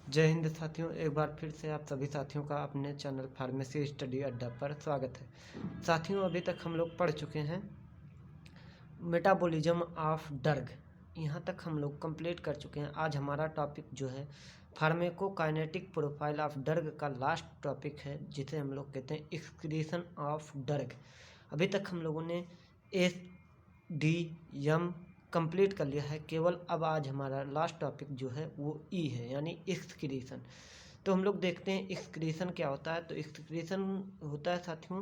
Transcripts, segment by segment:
जय हिंद साथियों, एक बार फिर से आप सभी साथियों का अपने चैनल फार्मेसी स्टडी अड्डा पर स्वागत है। साथियों, अभी तक हम लोग पढ़ चुके हैं मेटाबॉलिज्म ऑफ ड्रग। यहाँ तक हम लोग कंप्लीट कर चुके हैं। आज हमारा टॉपिक जो है फार्मेकोकाइनेटिक प्रोफाइल ऑफ ड्रग का लास्ट टॉपिक है, जिसे हम लोग कहते हैं एक्सक्रीशन ऑफ ड्रग। अभी तक हम लोगों ने एस डी एम कंप्लीट कर लिया है। केवल अब आज हमारा लास्ट टॉपिक जो है वो ई है, यानी एक्सक्रीशन। तो हम लोग देखते हैं एक्सक्रीशन क्या होता है। तो एक्सक्रीशन होता है साथियों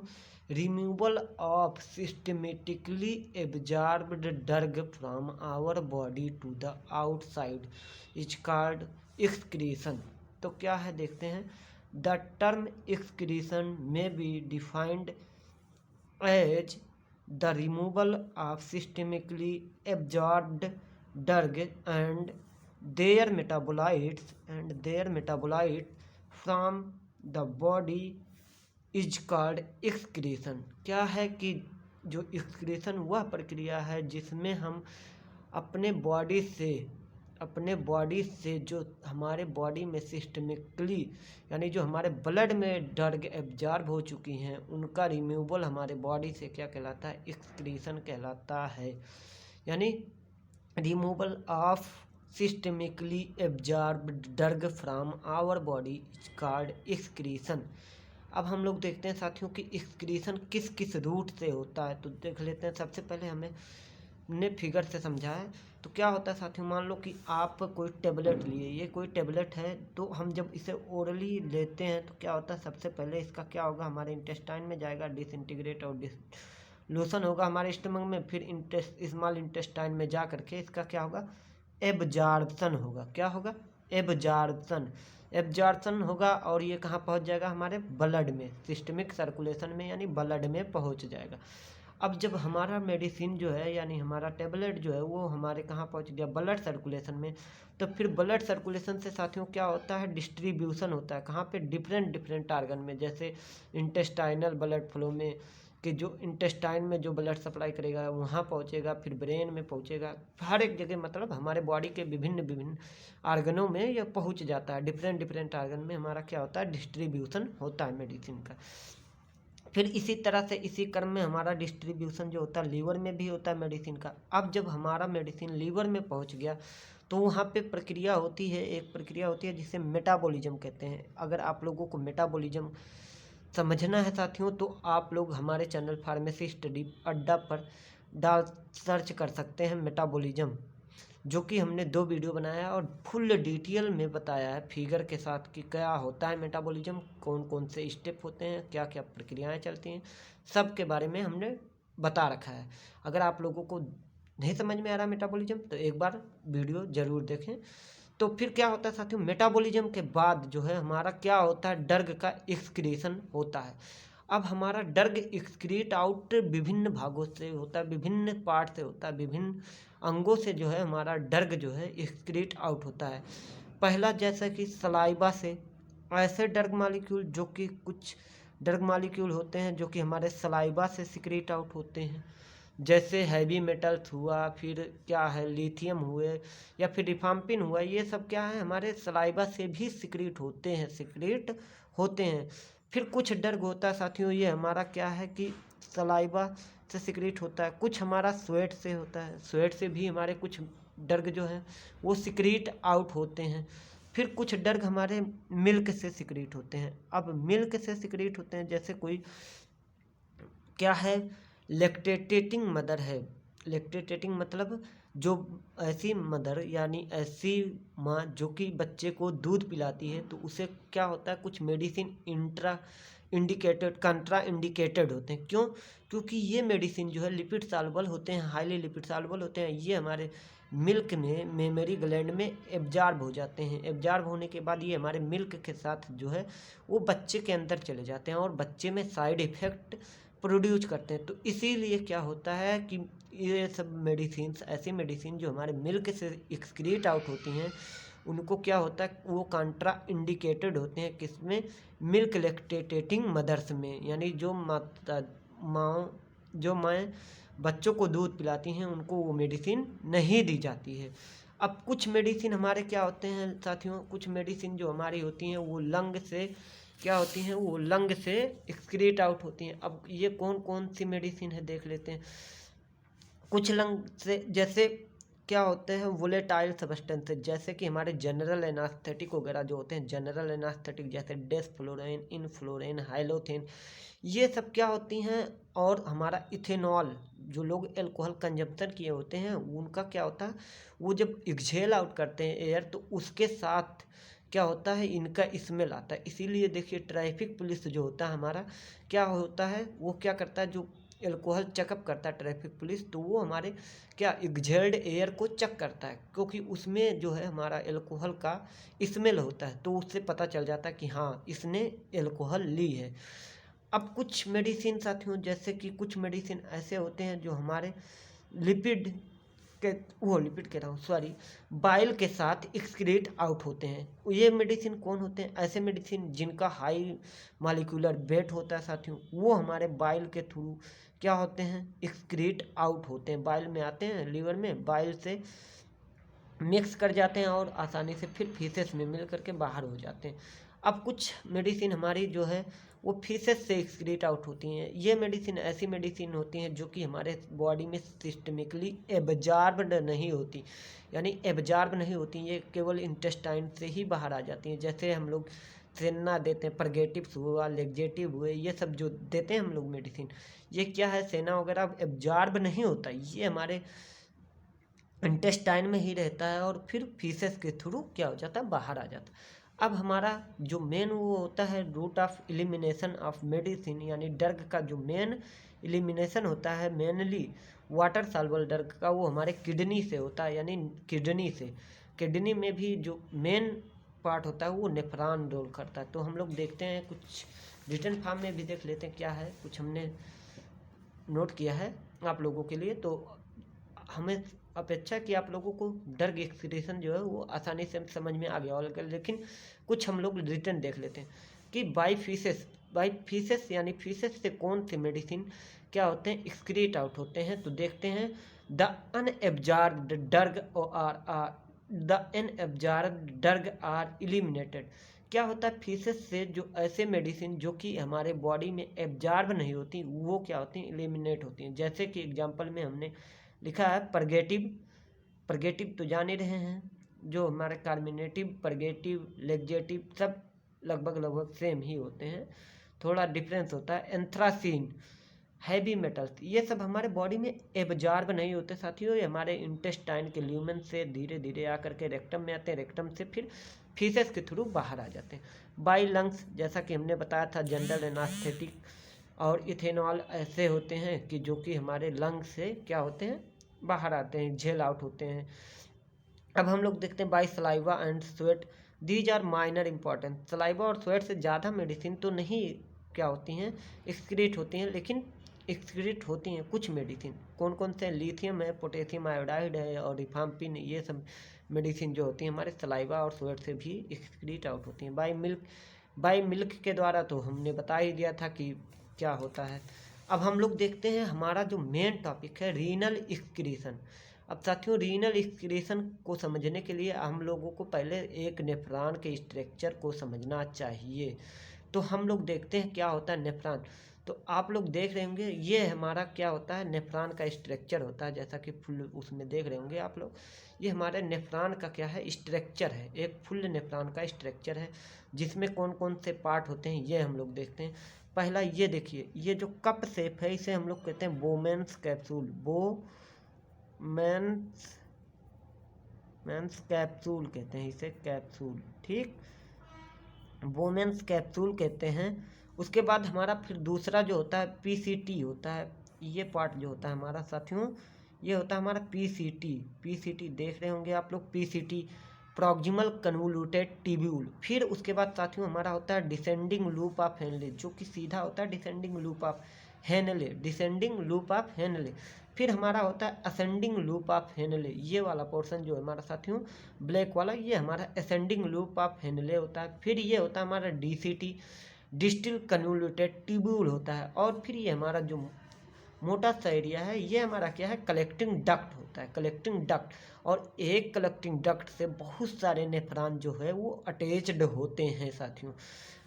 removal of systematically absorbed drug from our body to the outside is called excretion. तो क्या है देखते हैं। The term excretion may be defined as the removal of systemically absorbed drug and their metabolites from the body is called excretion। क्या है कि जो excretion वह प्रक्रिया है जिसमें हम अपने बॉडी से जो हमारे बॉडी में सिस्टमिकली यानी जो हमारे ब्लड में ड्रग एब्जॉर्ब हो चुकी हैं उनका रिमूवल हमारे बॉडी से क्या कहलाता है, एक्सक्रीशन कहलाता है। यानी removal of systemically absorbed drug from our body is called excretion. अब हम लोग देखते हैं साथियों कि एक्सक्रीशन किस किस रूट से होता है। तो देख लेते हैं। सबसे पहले हमने फिगर से समझा है। तो क्या होता है साथियों, मान लो कि आप कोई टेबलेट लिए, ये कोई टेबलेट है, तो हम जब इसे ओरली लेते हैं तो क्या होता है, सबसे पहले इसका क्या होगा, हमारे इंटेस्टाइन में जाएगा, डिसइंटीग्रेट और डिसोल्यूशन होगा हमारे स्टमक में, फिर स्मॉल इंटेस्टाइन में जा करके इसका क्या होगा, एब्जॉर्प्शन होगा। क्या होगा, एब्जॉर्प्शन होगा और ये कहाँ पहुँच जाएगा, हमारे ब्लड में, सिस्टमिक सर्कुलेशन में, यानी ब्लड में पहुँच जाएगा। अब जब हमारा मेडिसिन जो है यानी हमारा टेबलेट जो है वो हमारे कहाँ पहुँच गया, ब्लड सर्कुलेशन में, तो फिर ब्लड सर्कुलेशन से साथियों क्या होता है, डिस्ट्रीब्यूशन होता है। कहाँ पे, डिफरेंट आर्गन में, जैसे इंटेस्टाइनल ब्लड फ्लो में, कि जो इंटेस्टाइन में जो ब्लड सप्लाई करेगा वहाँ पहुँचेगा, फिर ब्रेन में पहुँचेगा, हर एक जगह, मतलब हमारे बॉडी के विभिन्न आर्गनों में यह पहुँच जाता है। डिफरेंट आर्गन में हमारा क्या होता है, डिस्ट्रीब्यूशन होता है मेडिसिन का। फिर इसी तरह से इसी क्रम में हमारा डिस्ट्रीब्यूशन जो होता है लीवर में भी होता है मेडिसिन का। अब जब हमारा मेडिसिन लीवर में पहुंच गया तो वहाँ पे प्रक्रिया होती है, एक प्रक्रिया होती है जिसे मेटाबॉलिज्म कहते हैं। अगर आप लोगों को मेटाबॉलिज्म समझना है साथियों तो आप लोग हमारे चैनल फार्मेसी स्टडी अड्डा पर सर्च कर सकते हैं मेटाबॉलिज्म, जो कि हमने 2 वीडियो बनाया है और फुल डिटेल में बताया है फिगर के साथ कि क्या होता है मेटाबॉलिज्म, कौन कौन से स्टेप होते हैं, क्या क्या प्रक्रियाएं चलती हैं, सब के बारे में हमने बता रखा है। अगर आप लोगों को नहीं समझ में आ रहा मेटाबॉलिज्म तो एक बार वीडियो ज़रूर देखें। तो फिर क्या होता है साथियों, मेटाबॉलिज्म के बाद जो है हमारा क्या होता है, ड्रग का एक्सक्रीशन होता है। अब हमारा ड्रग एक्सक्रीट आउट विभिन्न भागों से होता है, विभिन्न पार्ट से होता है, विभिन्न अंगों से जो है हमारा ड्रग जो है एक्सक्रीट आउट होता है। पहला जैसा कि सलाइवा से, ऐसे ड्रग मॉलिक्यूल जो कि कुछ ड्रग मॉलिक्यूल होते हैं जो कि हमारे सलाइवा से सिक्रीट आउट होते हैं, जैसे हैवी मेटल्स हुआ, फिर क्या है लिथियम हुए, या फिर रिफाम्पिन हुआ, ये सब क्या है हमारे सलाइवा से भी सिक्रीट होते हैं। फिर कुछ ड्रग होता है साथियों, ये हमारा क्या है कि सलाइवा से सिक्रीट होता है, कुछ हमारा स्वेट से होता है, स्वेट से भी हमारे कुछ ड्रग जो है वो सिक्रीट आउट होते हैं। फिर कुछ ड्रग हमारे मिल्क से सिक्रीट होते हैं। अब मिल्क से सिक्रीट होते हैं जैसे कोई क्या है, लैक्टेटिंग मदर है। लैक्टेटिंग मतलब जो ऐसी मदर यानी ऐसी माँ जो कि बच्चे को दूध पिलाती है, तो उसे क्या होता है, कुछ मेडिसिन कंट्रा इंडिकेटेड होते हैं। क्यों, क्योंकि ये मेडिसिन जो है लिपिड सॉल्युबल होते हैं, हाईली लिपिड सॉल्युबल होते हैं। ये हमारे मिल्क में, मेमरी ग्लैंड में एब्जॉर्ब हो जाते हैं। एब्जॉर्ब होने के बाद ये हमारे मिल्क के साथ जो है वो बच्चे के अंदर चले जाते हैं और बच्चे में साइड इफ़ेक्ट प्रोड्यूस करते हैं। तो इसीलिए क्या होता है कि ये सब मेडिसिन, ऐसी मेडिसिन जो हमारे मिल्क से एक्सक्रीट आउट होती हैं, उनको क्या होता है, वो कंट्रा इंडिकेटेड होते हैं, किसमें, मिल्क लैक्टेटिंग मदर्स में, यानी जो माँ बच्चों को दूध पिलाती हैं उनको वो मेडिसिन नहीं दी जाती है। अब कुछ मेडिसिन हमारे क्या होते हैं साथियों, कुछ मेडिसिन जो हमारी होती हैं वो लंग से क्या होती हैं, वो लंग से एक्सक्रीट आउट होती हैं। अब ये कौन कौन सी मेडिसिन है देख लेते हैं। कुछ लंग से जैसे क्या होते हैं वोलेटाइल सब्सटेंसेज, जैसे कि हमारे जनरल एनास्थेटिक वगैरह जो होते हैं, जनरल एनास्थेटिक जैसे डेस्फ्लोरेन, इनफ्लोरेन, हाइलोथेन, ये सब क्या होती हैं। और हमारा इथेनॉल, जो लोग अल्कोहल कंजप्शन किए होते हैं उनका क्या होता है, वो जब एक्सहेल आउट करते हैं एयर तो उसके साथ क्या होता है, इनका स्मेल आता है। इसीलिए देखिए ट्रैफिक पुलिस जो होता है हमारा क्या होता है, वो क्या करता है, जो अल्कोहल चेकअप करता है ट्रैफिक पुलिस, तो वो हमारे क्या एक्सहेल्ड एयर को चेक करता है, क्योंकि उसमें जो है हमारा अल्कोहल का स्मेल होता है, तो उससे पता चल जाता है कि हाँ इसने अल्कोहल ली है। अब कुछ मेडिसिन साथियों, जैसे कि कुछ मेडिसिन ऐसे होते हैं जो हमारे लिपिड के, वो लिपिड कह रहा हूँ सॉरी, बाइल के साथ एक्सक्रीट आउट होते हैं। ये मेडिसिन कौन होते हैं, ऐसे मेडिसिन जिनका हाई मॉलिक्यूलर वेट होता है साथियों, वो हमारे बाइल के थ्रू क्या होते हैं, एक्सक्रीट आउट होते हैं, बाइल में आते हैं, लीवर में बाइल से मिक्स कर जाते हैं और आसानी से फिर फीसेस में मिल करके बाहर हो जाते हैं। अब कुछ मेडिसिन हमारी जो है वो फीसेस से एक्सक्रीट आउट होती हैं। ये मेडिसिन ऐसी मेडिसिन होती हैं जो कि हमारे बॉडी में सिस्टमिकली एब्जॉर्ब्ड नहीं होती, यानी एब्जॉर्ब नहीं होती, ये केवल इंटेस्टाइन से ही बाहर आ जाती हैं। जैसे हम लोग सेना देते हैं, परगेटिव्स हुआ, लेग्जेटिव हुए, ये सब जो देते हैं हम लोग मेडिसिन, ये क्या है, सेना वगैरह एब्जॉर्ब नहीं होता, ये हमारे इंटेस्टाइन में ही रहता है और फिर फीसेस के थ्रू क्या हो जाता है, बाहर आ जाता है। अब हमारा जो मेन वो होता है route of elimination of medicine, यानी ड्रग का जो मेन एलिमिनेशन होता है मेनली वाटर सॉल्युबल ड्रग का, वो हमारे किडनी से होता है, यानी किडनी से। किडनी में भी जो मेन पार्ट होता है वो नेफ्रॉन रोल करता है। तो हम लोग देखते हैं कुछ रिटन फॉर्म में भी देख लेते हैं क्या है, कुछ हमने नोट किया है आप लोगों के लिए। तो हमें अपेक्षा कि आप लोगों को ड्रग एक्सक्रीशन जो है वो आसानी से समझ में आ गया होगा, लेकिन कुछ हम लोग रिटर्न देख लेते हैं कि बाई फीसेस यानी फीसेस से कौन से मेडिसिन क्या होते हैं, एक्सक्रीट आउट होते हैं। तो देखते हैं the unabsorbed drug are eliminated. क्या होता है, फीसेस से जो ऐसे मेडिसिन जो कि हमारे बॉडी में एब्जॉर्ब नहीं होती वो क्या होती हैं, इलिमिनेट होती हैं। जैसे कि एग्जांपल में हमने लिखा है परगेटिव तो जान ही रहे हैं, जो हमारे कार्मिनेटिव, परगेटिव, लेग्जेटिव सब लगभग सेम ही होते हैं, थोड़ा डिफरेंस होता है। एंथ्रासीन, हैवी मेटल्स, ये सब हमारे बॉडी में एब्जॉर्ब नहीं होते साथियों, ये हमारे इंटेस्टाइन के ल्यूमेन से धीरे धीरे आकर के रेक्टम में आते हैं, रेक्टम से फिर फीसेस के थ्रू बाहर आ जाते हैं। बाई लंग्स, जैसा कि हमने बताया था, जनरल एनास्थेटिक और इथेनॉल ऐसे होते हैं कि जो कि हमारे लंग से क्या होते हैं, बाहर आते हैं, झेल आउट होते हैं। अब हम लोग देखते हैं by saliva and sweat, these are minor important. Saliva और स्वेट से ज़्यादा मेडिसिन तो नहीं क्या होती हैं, एक्सक्रीट होती हैं, लेकिन एक्सक्रीट होती हैं कुछ मेडिसिन। कौन कौन से, लिथियम है, पोटेशियम आयोडाइड है और रिफाम्पिन, ये सब मेडिसिन जो होती हैं हमारे सलाइवा और स्वेट से भी एक्सक्रीट आउट होती हैं। बाई मिल्क के द्वारा तो हमने बता ही दिया था कि क्या होता है। अब हम लोग देखते हैं हमारा जो मेन टॉपिक है रीनल एक्सक्रीशन। अब साथियों रीनल एक्सक्रीशन को समझने के लिए हम लोगों को पहले एक नेफ्रॉन के स्ट्रक्चर को समझना चाहिए। तो हम लोग देखते हैं क्या होता है नेफ्रॉन। तो आप लोग देख रहे होंगे ये हमारा क्या होता है, नेफ्रॉन का स्ट्रक्चर होता है, जैसा कि फुल उसमें देख रहे होंगे आप लोग, ये हमारे नेफ्रॉन का क्या है, स्ट्रक्चर है, एक फुल नेफ्रॉन का स्ट्रक्चर है, जिसमें कौन कौन से पार्ट होते हैं ये हम लोग देखते हैं। पहला ये देखिए, ये जो कप शेप है इसे हम लोग कहते हैं बोमेन्स कैप्सूल, बोमेन्स कैप्सूल कहते हैं इसे, कैप्सूल, ठीक, बोमेन्स कैप्सूल कहते हैं। उसके बाद हमारा फिर दूसरा जो होता है पीसीटी होता है, ये पार्ट जो होता है हमारा साथियों, ये होता है हमारा पीसीटी देख रहे होंगे आप लोग, पीसीटी प्रॉक्सिमल कन्वोल्यूटेड ट्यूब्यूल। फिर उसके बाद साथियों हमारा होता है डिसेंडिंग लूप ऑफ हेनले, जो कि सीधा होता है डिसेंडिंग लूप ऑफ हेनले। फिर हमारा होता है असेंडिंग लूप ऑफ हेनले, ये वाला पोर्शन जो है हमारा साथियों ब्लैक वाला, ये हमारा असेंडिंग लूप ऑफ हेनले होता है। फिर ये होता है हमारा डीसीटी, डिस्टिल कन्वोल्यूटेड ट्यूब्यूल होता है। और फिर ये हमारा जो मोटा सा एरिया है, ये हमारा क्या है, कलेक्टिंग डक्ट होता है, कलेक्टिंग डक्ट। और एक कलेक्टिंग डक्ट से बहुत सारे नेफ्रॉन जो है वो अटैच्ड होते हैं साथियों।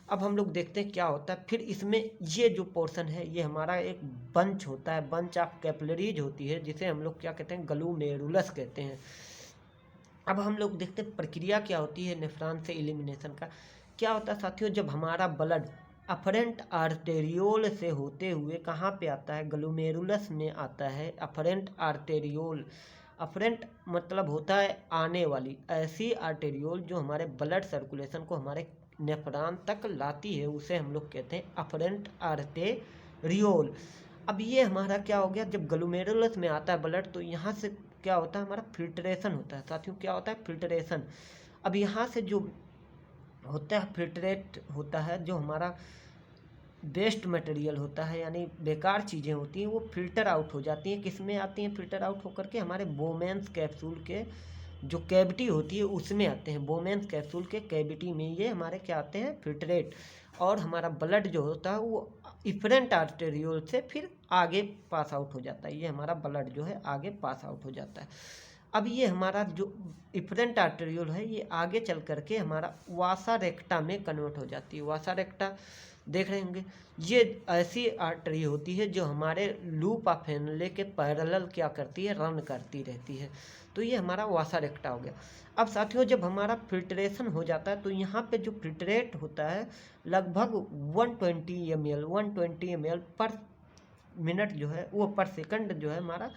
अब हम लोग देखते हैं क्या होता है। फिर इसमें ये जो पोर्शन है ये हमारा एक बंच होता है, बंच ऑफ कैपिलरीज होती है, जिसे हम लोग क्या कहते हैं, ग्लोमेरुलस कहते हैं। अब हम लोग देखते हैं प्रक्रिया क्या होती है नेफ्रॉन से एलिमिनेशन का। क्या होता है साथियों, जब हमारा ब्लड अफरेंट आर्टेरियोल से होते हुए कहाँ पे आता है, ग्लोमेरुलस में आता है। अफरेंट आर्टेरियोल, अफरेंट मतलब होता है आने वाली, ऐसी आर्टेरियोल जो हमारे ब्लड सर्कुलेशन को हमारे नेफ्रॉन तक लाती है, उसे हम लोग कहते हैं अफरेंट आर्टेरियोल। अब ये हमारा क्या हो गया, जब ग्लोमेरुलस में आता है ब्लड तो यहाँ से क्या होता है, हमारा फिल्ट्रेशन होता है साथियों। क्या होता है, फिल्ट्रेशन। अब यहाँ से जो होता है फिल्ट्रेट होता है, जो हमारा वेस्ट मटेरियल होता है यानी बेकार चीज़ें होती हैं, वो फिल्टर आउट हो जाती हैं। किस में आती हैं फिल्टर आउट होकर के, हमारे बोमेंस कैप्सूल के जो कैविटी होती है उसमें आते हैं। बोमेंस कैप्सूल के कैविटी में ये हमारे क्या आते हैं, फिल्ट्रेट। और हमारा ब्लड जो होता है वो इफरेंट आर्टेरियोल से फिर आगे पास आउट हो जाता है, ये हमारा ब्लड जो है आगे पास आउट हो जाता है। अब ये हमारा जो इफरेंट आर्टेरियोल है ये आगे चल करके हमारा वासा रेक्टा में कन्वर्ट हो जाती है। वासा रेक्टा देख रहे होंगे, ये ऐसी आर्टरी होती है जो हमारे लूप ऑफ हेनले के पैरेलल क्या करती है, रन करती रहती है। तो ये हमारा वासा रेक्टा हो गया। अब साथियों जब हमारा फिल्ट्रेशन हो जाता है तो यहाँ पे जो फिल्ट्रेट होता है लगभग 120 ml पर मिनट जो है वो, पर सेकंड जो है हमारा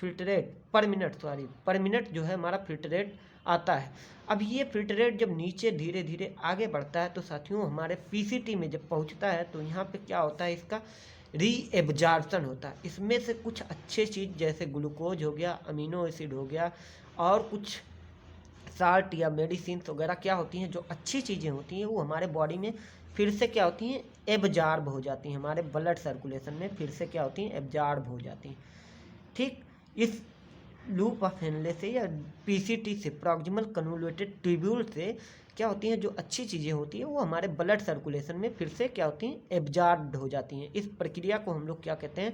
फिल्ट्रेट, पर मिनट जो है हमारा फिल्ट्रेट आता है। अब ये फिल्ट्रेट जब नीचे धीरे धीरे आगे बढ़ता है तो साथियों हमारे पीसीटी में जब पहुंचता है तो यहाँ पे क्या होता है, इसका री एब्जॉर्प्शन होता है। इसमें से कुछ अच्छे चीज़ जैसे ग्लूकोज हो गया, अमीनो एसिड हो गया, और कुछ साल्ट या मेडिसिन वगैरह क्या होती हैं, जो अच्छी चीज़ें होती हैं वो हमारे बॉडी में फिर से क्या होती हैं, एब्जॉर्ब हो जाती हैं। हमारे ब्लड सर्कुलेशन में फिर से क्या होती हैं, एब्जॉर्ब हो जाती हैं। ठीक, इस लूप ऑफ हेनले से या पीसीटी से, प्रॉक्सिमल कन्वोल्यूटेड ट्यूब्यूल से क्या होती हैं, जो अच्छी चीज़ें होती हैं वो हमारे ब्लड सर्कुलेशन में फिर से क्या होती हैं, एब्जॉर्ब्ड हो जाती हैं। इस प्रक्रिया को हम लोग क्या कहते हैं,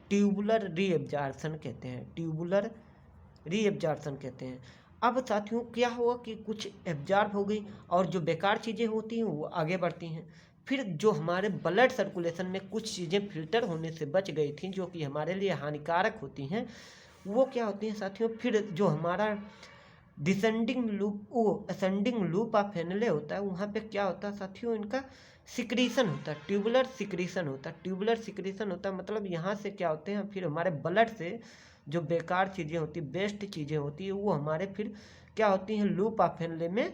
ट्यूबुलर रीएब्जॉर्प्शन कहते हैं, ट्यूबुलर रीएब्जॉर्प्शन कहते हैं। अब साथियों क्या हुआ कि कुछ एब्जॉर्ब हो गई और जो बेकार चीज़ें होती हैं वो आगे बढ़ती हैं। फिर जो हमारे ब्लड सर्कुलेशन में कुछ चीज़ें फिल्टर होने से बच गई थी जो कि हमारे लिए हानिकारक होती हैं, वो क्या होती हैं साथियों, फिर जो हमारा डिसेंडिंग लूप, वो असेंडिंग लूप ऑफ हेनले होता है, वहाँ पे क्या होता है साथियों, इनका सिक्रीशन होता है, ट्यूबुलर सिक्रीशन होता है। ट्यूबुलर सिक्रीशन होता है मतलब यहाँ से क्या होते हैं, फिर हमारे ब्लड से जो बेकार चीज़ें होती, बेस्ट चीज़ें होती है, वो हमारे फिर क्या होती हैं, लूप ऑफ हेनले में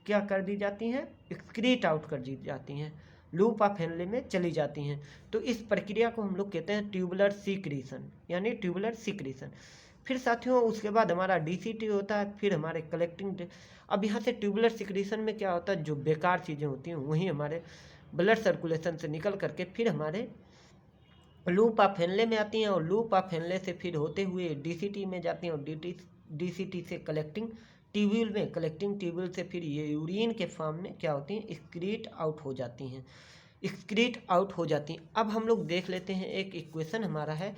क्या कर दी जाती हैं, एक्सक्रीट आउट कर दी जाती हैं, लूप ऑफ हेनले में चली जाती हैं। तो इस प्रक्रिया को हम लोग कहते हैं ट्यूबुलर सिक्रीशन, यानी ट्यूबुलर सिक्रीशन। फिर साथियों उसके बाद हमारा डीसीटी होता है, फिर हमारे कलेक्टिंग। अब यहाँ से ट्यूबुलर सिक्रीशन में क्या होता है, जो बेकार चीज़ें होती हैं वही हमारे ब्लड सर्कुलेशन से निकल करके फिर हमारे लूप ऑफ हेनले में आती हैं, और लूप ऑफ हेनले से फिर होते हुए डीसीटी में जाती हैं, और डीसीटी से कलेक्टिंग ट्यूब्यूल में, कलेक्टिंग ट्यूब्यूल से फिर ये यूरिन के फॉर्म में क्या होती हैं, एक्सक्रीट आउट हो जाती हैं, एक्सक्रीट आउट हो जाती हैं। अब हम लोग देख लेते हैं, एक इक्वेशन हमारा है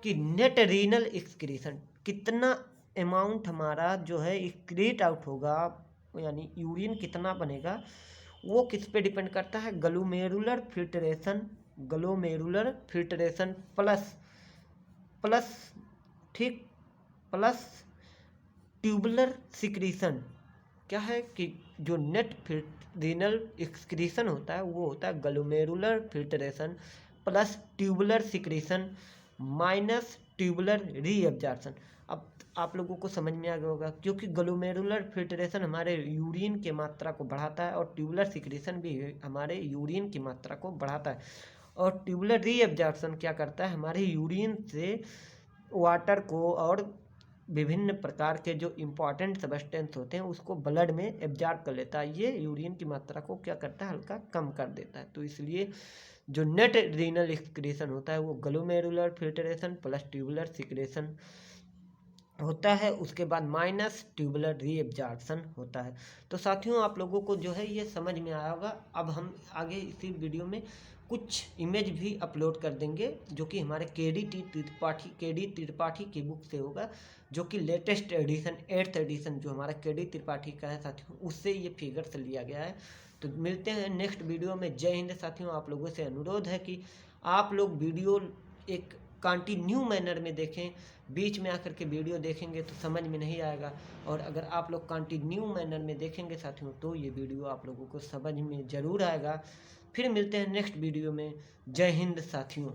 कि नेट रीनल एक्सक्रीशन, कितना अमाउंट हमारा जो है एक्सक्रीट आउट होगा, यानी यूरिन कितना बनेगा, वो किस पे डिपेंड करता है, glomerular filtration, glomerular filtration plus plus ठीक, प्लस ट्यूबुलर सिक्रीशन। क्या है कि जो नेट रीनल एक्सक्रीशन होता है वो होता है glomerular filtration plus tubular secretion minus tubular reabsorption. अब आप लोगों को समझ में आ गया होगा, क्योंकि ग्लोमेरुलर फिल्ट्रेशन हमारे यूरिन की मात्रा को बढ़ाता है और ट्यूबुलर सिक्रीशन भी हमारे यूरिन की मात्रा को बढ़ाता है, और ट्यूबुलर रीअब्जॉर्प्शन क्या करता है, हमारे यूरिन से वाटर को और विभिन्न प्रकार के जो इम्पॉर्टेंट सब्सटेंस होते हैं उसको ब्लड में एब्जॉर्ब कर लेता है। ये यूरिन की मात्रा को क्या करता है, हल्का कम कर देता है। तो इसलिए जो नेट रीनल एक्सक्रीशन होता है वो glomerular filtration plus tubular secretion होता है, उसके बाद माइनस ट्यूबुलर रीएब्जॉर्प्शन होता है। तो साथियों आप लोगों को जो है ये समझ में आया होगा। अब हम आगे इसी वीडियो में कुछ इमेज भी अपलोड कर देंगे जो कि हमारे केडी त्रिपाठी की बुक से होगा, जो कि लेटेस्ट एडिशन 8th एडिशन जो हमारा केडी त्रिपाठी का है साथियों, उससे ये फिगर्स लिया गया है। तो मिलते हैं नेक्स्ट वीडियो में। जय हिंद साथियों। आप लोगों से अनुरोध है कि आप लोग वीडियो एक कंटिन्यू मैनर में देखें। बीच में आकर के वीडियो देखेंगे तो समझ में नहीं आएगा, और अगर आप लोग कंटिन्यू मैनर में देखेंगे साथियों तो ये वीडियो आप लोगों को समझ में ज़रूर आएगा। फिर मिलते हैं नेक्स्ट वीडियो में। जय हिंद साथियों।